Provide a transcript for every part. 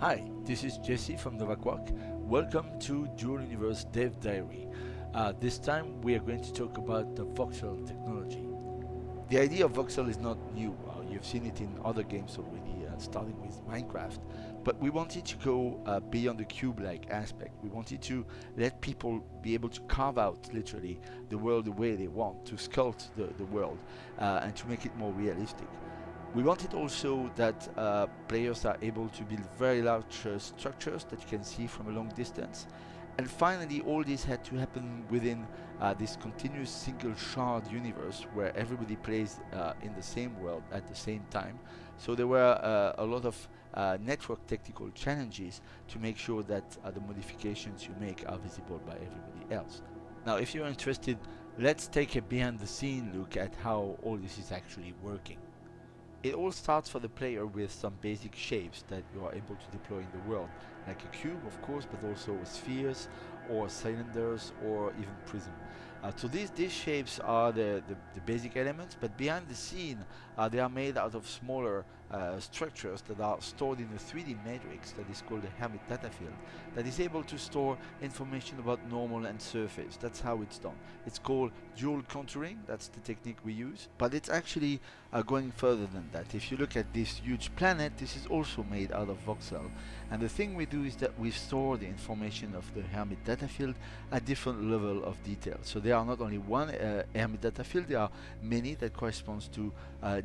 Hi, this is Jesse from Novaquark. Welcome to Dual Universe Dev Diary. This time we are going to talk about the voxel technology. The idea of voxel is not new. You've seen it in other games already, starting with Minecraft. But we wanted to go beyond the cube-like aspect. We wanted to let people be able to carve out, literally, the world the way they want, to sculpt the world, and to make it more realistic. We wanted also that players are able to build very large structures that you can see from a long distance. And finally, all this had to happen within this continuous single shard universe where everybody plays in the same world at the same time. So there were a lot of network technical challenges to make sure that the modifications you make are visible by everybody else. Now, if you're interested, let's take a behind the scene look at how all this is actually working. It all starts for the player with some basic shapes that you are able to deploy in the world, like a cube of course, but also spheres or cylinders or even prism. So these shapes are the basic elements, but behind the scene they are made out of smaller structures that are stored in a 3D matrix that is called a Hermit data field, that is able to store information about normal and surface. That's how it's done. It's called dual contouring, that's the technique we use, but it's actually going further than that. If you look at this huge planet, this is also made out of voxel, and the thing we do is that we store the information of the Hermit data field at different level of detail. So there are not only one Hermit data field, there are many that corresponds to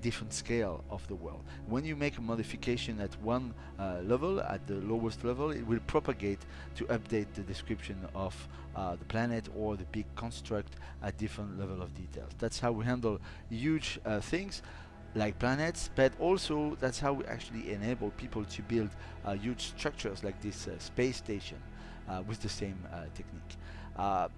different scale of the world. When you make a modification at one level, at the lowest level, it will propagate to update the description of the planet or the big construct at different level of details. That's how we handle huge things like planets, but also that's how we actually enable people to build huge structures like this space station with the same technique.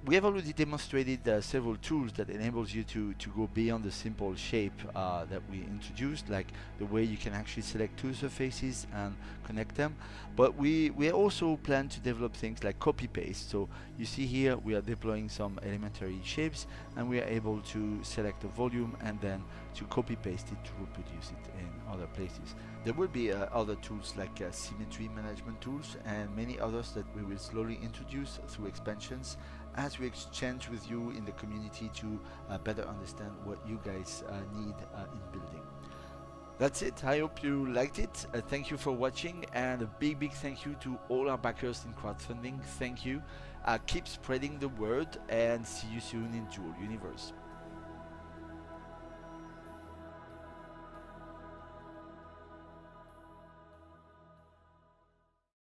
We have already demonstrated several tools that enables you to go beyond the simple shape that we introduced, like the way you can actually select two surfaces and connect them. But we also plan to develop things like copy paste. So you see here we are deploying some elementary shapes, and we are able to select a volume and then to copy paste it to reproduce it in other places. There will be other tools like symmetry management tools and many others that we will slowly introduce through expansions as we exchange with you in the community to better understand what you guys need in building. That's it. I hope you liked it. Thank you for watching, and a big thank you to all our backers in crowdfunding. Thank you. Keep spreading the word, and see you soon in Dual Universe.